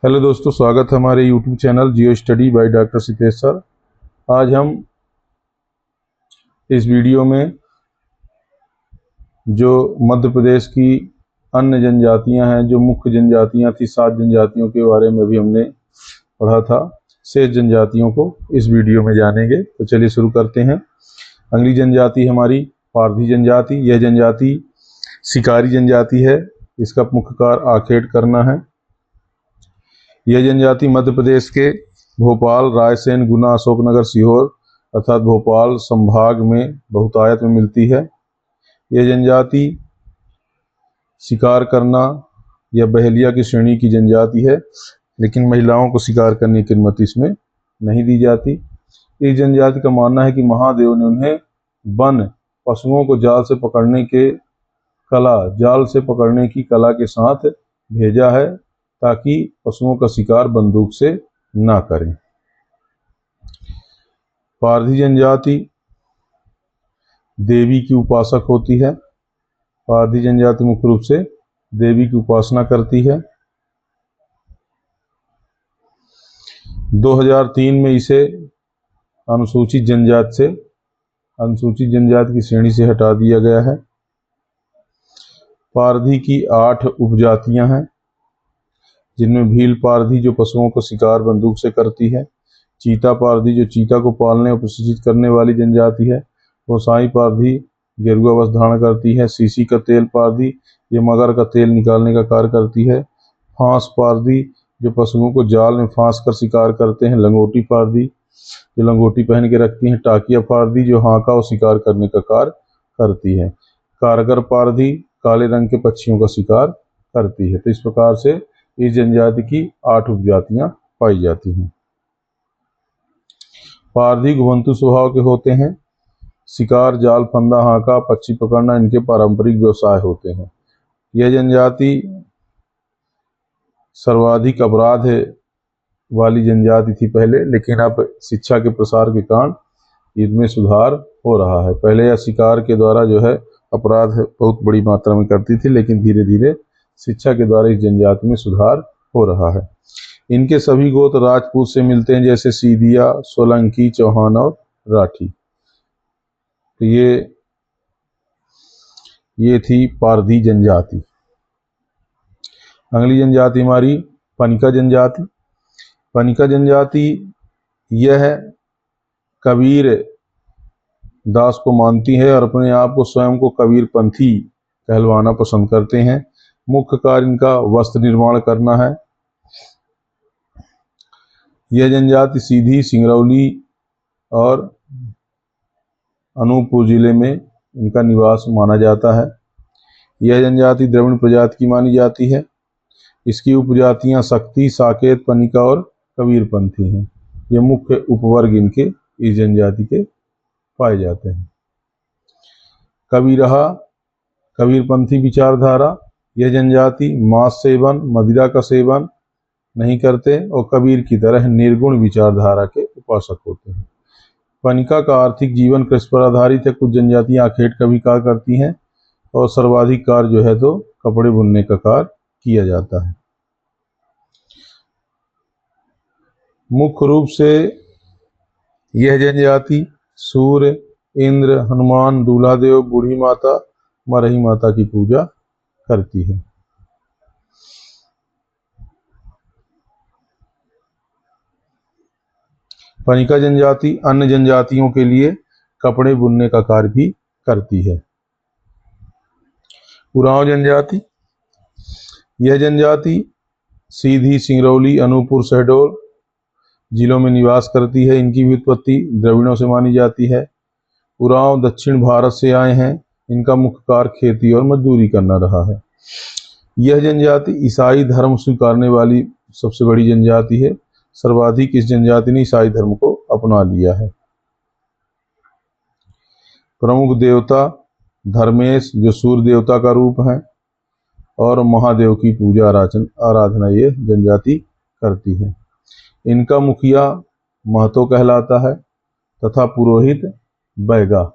Hello दोस्तों, स्वागत है हमारे YouTube channel Jio study by doctor Sitesh sir. आज हम इस वीडियो में जो मध्य प्रदेश की अन्य जनजातियां हैं, जो मुख्य जनजातियां थी, 7 जनजातियों के बारे में भी हमने पढ़ा था। शेष जनजातियों को इस वीडियो में जानेंगे। तो चलिए शुरू करते हैं। अगली जनजाति हमारी पारधी जनजाति। यह जनजाति शिकारी जनजाति है। इसका मुख्य कार्य आखेट करना है। यह जनजाति मध्य प्रदेश के भोपाल, रायसेन, गुना, अशोकनगर, सीहोर अर्थात भोपाल संभाग में बहुतायत में मिलती है। यह जनजाति शिकार करना या बहेलिया की श्रेणी की जनजाति है, लेकिन महिलाओं को शिकार करने की अनुमति इसमें नहीं दी जाती। इस जनजाति का मानना है कि महादेव ने उन्हें वन पशुओं को जाल से पकड़ने की कला के साथ भेजा है, ताकि पशुओं का शिकार बंदूक से ना करें। पारधी जनजाति देवी की उपासक होती है। पारधी जनजाति मुख्य रूप से देवी की उपासना करती है। 2003 में इसे अनुसूचित जनजाति की श्रेणी से हटा दिया गया है। पारधी की 8 उपजातियां हैं, जिनमें भील पारधी जो पशुओं को शिकार बंदूक से करती है, चीता पारधी जो चीता को पालने और प्रशिक्षित करने वाली जनजाति है, गोसाई पारधी गेरुआ वस्त्र धारण करती है, सीसी का तेल पारधी ये मगर का तेल निकालने का कार्य करती है, फांस पारधी जो पशुओं को जाल में फांस कर शिकार करते हैं, लंगोटी पारधी जो लंगोटी पहन के रखती हैं, टाकिया पारधी जो हाका और शिकार करने का कार्य करती है, कारगर पारधी काले रंग के पक्षियों का शिकार करती है। तो इस प्रकार से इस जनजाति की 8 उपजातियां पाई जाती हैं। पारधी घुमंतु स्वभाव के होते हैं। शिकार, जाल, फंदा, हाका, पक्षी पकड़ना इनके पारंपरिक व्यवसाय होते हैं। यह जनजाति सर्वाधिक अपराध वाली जनजाति थी पहले, लेकिन अब शिक्षा के प्रसार के कारण इनमें सुधार हो रहा है। पहले यह शिकार के द्वारा जो है अपराध बहुत बड़ी मात्रा में करती थी, लेकिन धीरे धीरे शिक्षा के द्वारा इस जनजाति में सुधार हो रहा है। इनके सभी गोत्र राजपूत से मिलते हैं, जैसे सीधिया, सोलंकी, चौहान और राठी। तो ये थी पारधी जनजाति। अगली जनजाति हमारी पनिका जनजाति। पनिका जनजाति यह कबीर दास को मानती है और अपने आप को स्वयं को कबीर पंथी कहलवाना पसंद करते हैं। मुख्य कार्य इनका वस्त्र निर्माण करना है। यह जनजाति सीधी, सिंगरौली और अनूपपुर जिले में इनका निवास माना जाता है। यह जनजाति द्रविड़ प्रजाति की मानी जाती है। इसकी उपजातियां शक्ति, साकेत, पनिका और कबीरपंथी हैं। ये मुख्य उपवर्ग इनके इस जनजाति के पाए जाते हैं। कबीरहा, कबीरपंथी विचारधारा। यह जनजाति मांस सेवन, मदिरा का सेवन नहीं करते और कबीर की तरह निर्गुण विचारधारा के उपासक होते हैं। पनिका का आर्थिक जीवन कृषि पर आधारित है। कुछ जनजातियां आखेट का भी कार्य करती हैं और सर्वाधिक कार्य जो है तो कपड़े बुनने का कार्य किया जाता है। मुख्य रूप से यह जनजाति सूर्य, इंद्र, हनुमान, दूल्हा देव, बूढ़ी माता, मरही माता की पूजा करती है। पनिका जनजाति अन्य जनजातियों के लिए कपड़े बुनने का कार्य भी करती है। उरांव जनजाति। यह जनजाति सीधी, सिंगरौली, अनूपपुर, शहडोल जिलों में निवास करती है। इनकी भी उत्पत्ति द्रविड़ों से मानी जाती है। उरांव दक्षिण भारत से आए हैं। इनका मुख्य कार्य खेती और मजदूरी करना रहा है। यह जनजाति ईसाई धर्म स्वीकारने वाली सबसे बड़ी जनजाति है। सर्वाधिक इस जनजाति ने ईसाई धर्म को अपना लिया है। प्रमुख देवता धर्मेश जो सूर्य देवता का रूप है और महादेव की पूजा आराधना ये जनजाति करती है। इनका मुखिया महतो कहलाता है तथा पुरोहित बैगा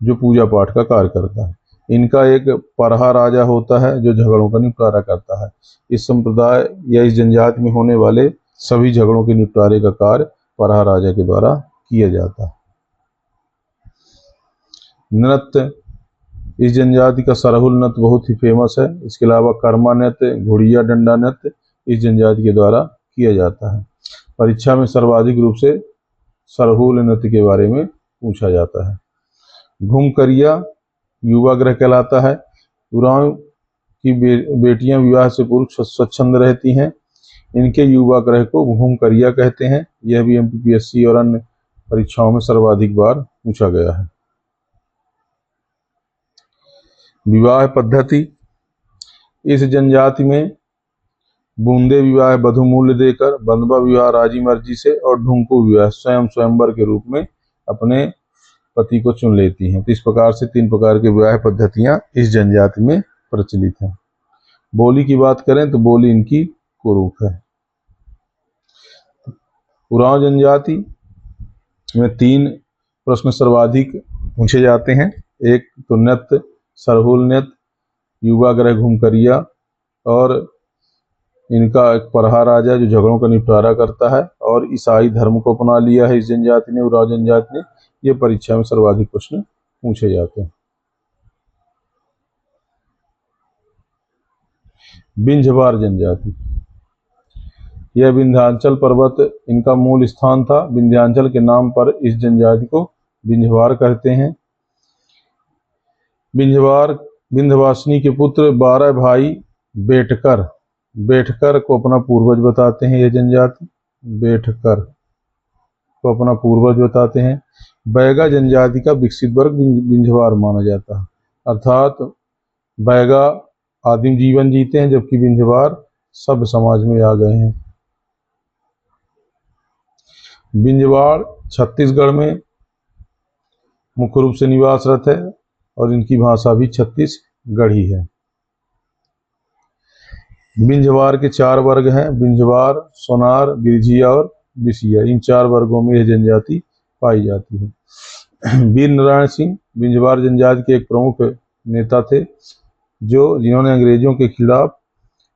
जो पूजा पाठ का कार्य करता है। इनका एक परहा राजा होता है जो झगड़ों का निपटारा करता है। इस संप्रदाय या इस जनजाति में होने वाले सभी झगड़ों के निपटारे का कार्य परहा राजा के द्वारा किया जाता है। नृत्य, इस जनजाति का सरहुल नृत्य बहुत ही फेमस है। इसके अलावा कर्मा नृत्य, घुड़िया डंडा नृत्य इस जनजाति के द्वारा किया जाता है। परीक्षा में सर्वाधिक रूप से सरहुल नृत्य के बारे में पूछा जाता है। घुमकरिया युवा ग्रह कहलाता है। उरांव की बेटियां विवाह से पूर्व स्वच्छंद रहती हैं। इनके युवा ग्रह को घुमकरिया कहते हैं। यह भी एमपीपीएससी और अन्य परीक्षाओं में सर्वाधिक बार पूछा गया है। विवाह पद्धति, इस जनजाति में बूंदे विवाह बधू मूल्य देकर, बंधवा विवाह राजी मर्जी से और ढुंकू विवाह स्वयंवर के रूप में अपने पति को चुन लेती हैं। तो इस प्रकार से 3 प्रकार की विवाह पद्धतियां इस जनजाति में प्रचलित हैं। बोली की बात करें तो बोली इनकी कुरुख है। उरांव जनजाति में 3 प्रश्न सर्वाधिक पूछे जाते हैं। एक तो नृत्य, सरहुल नृत्य, युवा ग्रह घुमकरिया और इनका एक परहा राजा जो झगड़ों का निपटारा करता है और ईसाई धर्म को अपना लिया है इस जनजाति ने, उरांव जनजाति ने। ये परीक्षा में सर्वाधिक प्रश्न पूछे जाते हैं। विंध्यवार जनजाति, यह विंध्याचल पर्वत इनका मूल स्थान था। विंध्याचल के नाम पर इस जनजाति को विंध्यवार कहते हैं। विंध्यवार विंध्यवासिनी के पुत्र 12 भाई बेटकर को अपना पूर्वज बताते हैं। यह जनजाति बेटकर को अपना पूर्वज बताते हैं। बैगा जनजाति का विकसित वर्ग विंध्यवार माना जाता है, अर्थात बैगा आदिम जीवन जीते हैं जबकि विंध्यवार सभ्य समाज में आ गए हैं। विंध्यवार छत्तीसगढ़ में मुख्य रूप से निवासरत है और इनकी भाषा भी छत्तीसगढ़ी है। विंध्यवार के 4 वर्ग हैं, विंध्यवार, सोनार, बिरजिया और बिसिया। इन 4 वर्गों में यह जनजाति पाई जाती है। वीर नारायण सिंह विंध्यवार जनजाति के एक प्रमुख नेता थे जिन्होंने अंग्रेजों के खिलाफ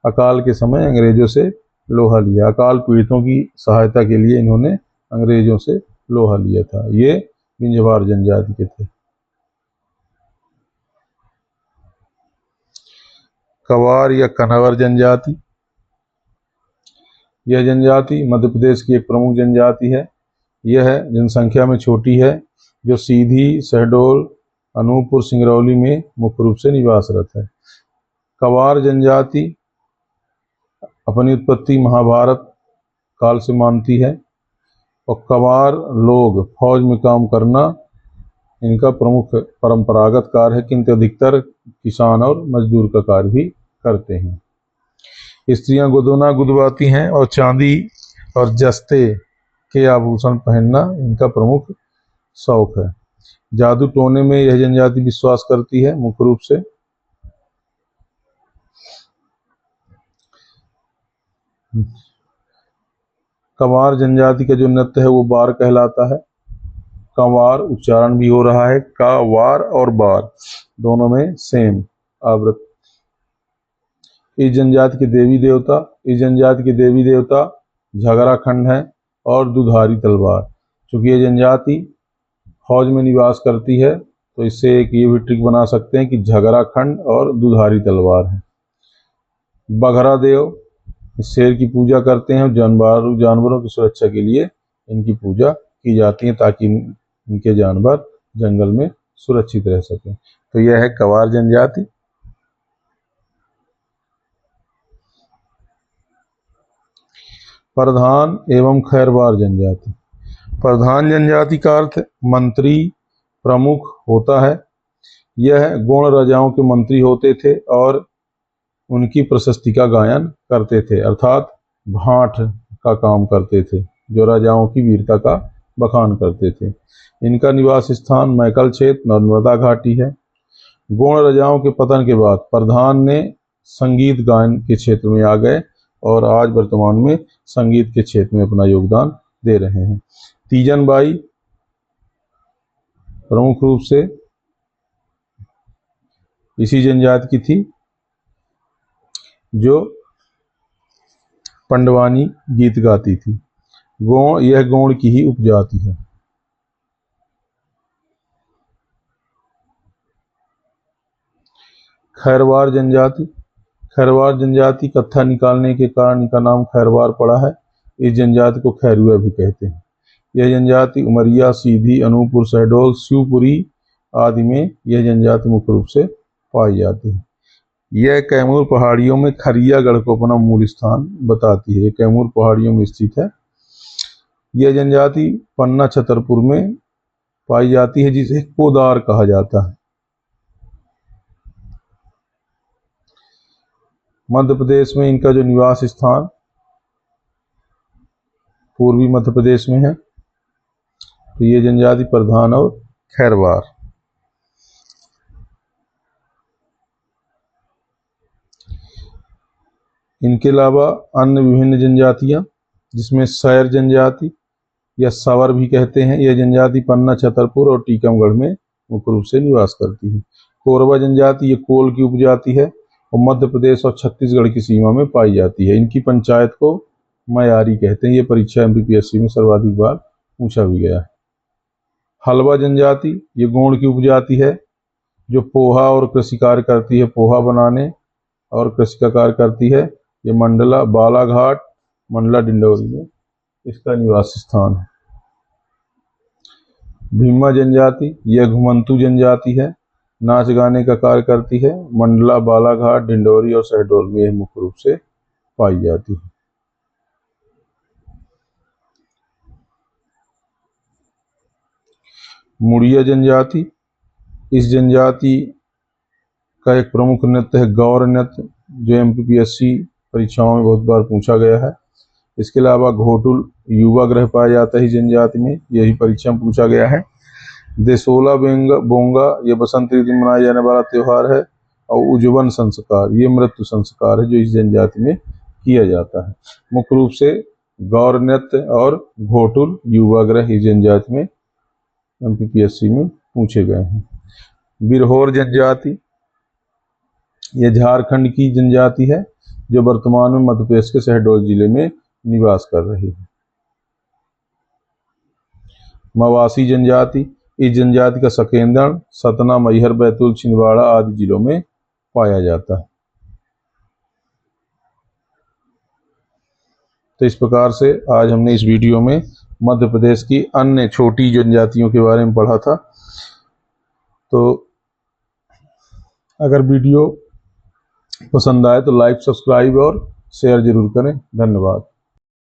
अकाल के समय अंग्रेजों से लोहा लिया। अकाल पीड़ितों की सहायता के लिए इन्होंने अंग्रेजों से लोहा लिया था। ये विंध्यवार जनजाति के थे। कवार या कन्हवर जनजाति, यह जनजाति मध्य प्रदेश की एक प्रमुख जनजाति है। यह जनसंख्या में छोटी है, जो सीधी, शहडोल, अनूपपुर, सिंगरौली में मुख्य रूप से निवासरत है। कवार जनजाति अपनी उत्पत्ति महाभारत काल से मानती है और कवार लोग फौज में काम करना इनका प्रमुख परंपरागत कार्य है, किंतु अधिकतर किसान और मजदूर का कार्य भी करते हैं। स्त्रियां गुदोना गुदवाती हैं और चांदी और जस्ते के आभूषण पहनना इनका प्रमुख शौक है। जादू टोने में यह जनजाति विश्वास करती है मुख्य रूप से। कंवार जनजाति का जो नृत्य है वो बार कहलाता है। कंवार उच्चारण भी हो रहा है, का वार और बार दोनों में सेम आवृत। इस जनजाति के देवी देवता झगराखंड है और दुधारी तलवार। चूंकि ये जनजाति फौज में निवास करती है तो इससे एक ये भी ट्रिक बना सकते हैं कि झगराखंड और दुधारी तलवार है। बघरा देव शेर की पूजा करते हैं, जानवरों की सुरक्षा के लिए इनकी पूजा की जाती है ताकि इनके जानवर जंगल में सुरक्षित रह सकें। तो यह है कंवार जनजाति। प्रधान एवं खैरवार जनजाति। प्रधान जनजाति का अर्थ मंत्री प्रमुख होता है। यह गौड़ राजाओं के मंत्री होते थे और उनकी प्रशस्ति का गायन करते थे, अर्थात भाट का काम करते थे, जो राजाओं की वीरता का बखान करते थे। इनका निवास स्थान मैकल क्षेत्र नर्मदा घाटी है। गौड़ राजाओं के पतन के बाद प्रधान ने संगीत गायन के क्षेत्र में आ गए और आज वर्तमान में संगीत के क्षेत्र में अपना योगदान दे रहे हैं। तीजन बाई प्रमुख रूप से इसी जनजाति की थी जो पंडवानी गीत गाती थी। गोंड, यह गोंड की ही उपजाति है। खैरवार जनजाति, खैरवार जनजाति कत्था निकालने के कारण इनका नाम खैरवार पड़ा है। इस जनजाति को खैरुआ भी कहते हैं। यह जनजाति उमरिया, सीधी, अनूपपुर, शहडोल, शिवपुरी आदि में यह जनजाति मुख्य रूप से पाई जाती है। यह कैमूर पहाड़ियों में खरियागढ़ को अपना मूल स्थान बताती है। यह कैमूर पहाड़ियों में स्थित है। यह जनजाति पन्ना छतरपुर में पाई जाती है, जिसे कोदार कहा जाता है। मध्य प्रदेश में इनका जो निवास स्थान पूर्वी मध्य प्रदेश में है, तो ये जनजाति प्रधान और खैरवार। इनके अलावा अन्य विभिन्न जनजातियां, जिसमें सैर जनजाति या सवर भी कहते हैं, यह जनजाति पन्ना, छतरपुर और टीकमगढ़ में मुख्य रूप से निवास करती है। कोरबा जनजाति ये कोल की उपजाति है और मध्य प्रदेश और छत्तीसगढ़ की सीमा में पाई जाती है। इनकी पंचायत को मयारी कहते हैं। ये परीक्षा एमपीपीएससी में सर्वाधिक बार पूछा भी गया है। हलवा जनजाति ये गोंड की उपजाति है, जो पोहा और कृषि कार्य करती है। पोहा बनाने और कृषि का कार्य करती है। ये मंडला, बालाघाट, मंडला, डिंडोरी में इसका निवास स्थान है। भीमा जनजाति यह घुमंतू जनजाति है, नाच गाने का कार्य करती है। मंडला, बालाघाट, डिंडोरी और शहडोल में यह मुख्य रूप से पाई जाती है। मुड़िया जनजाति, इस जनजाति का एक प्रमुख नृत्य है गौर नृत्य, जो एमपीपीएससी परीक्षाओं में बहुत बार पूछा गया है। इसके अलावा घोटुल युवा ग्रह पाया जाता है इस जनजाति में, यही परीक्षा में पूछा गया है। देसोला बोंगा ये बसंत ऋतु में मनाया जाने वाला त्यौहार है। और उज्जवन संस्कार ये मृत्यु संस्कार है, जो इस जनजाति में किया जाता है। मुख्य रूप से गौर नृत्य और घोटुल युवा ग्रह इस जनजाति में एमपीपीएससी में पूछे गए हैं। बिरहोर जनजाति यह झारखंड की जनजाति है, जो वर्तमान में मध्य प्रदेश के शहडोल जिले में निवास कर रही है। मवासी जनजाति, इस जनजाति का सकेंद्रण, सतना, मैहर, बैतूल, छिंदवाड़ा आदि जिलों में पाया जाता है। तो इस प्रकार से आज हमने इस वीडियो में मध्य प्रदेश की अन्य छोटी जनजातियों के बारे में पढ़ा था। तो अगर वीडियो पसंद आए तो लाइक, सब्सक्राइब और शेयर जरूर करें। धन्यवाद।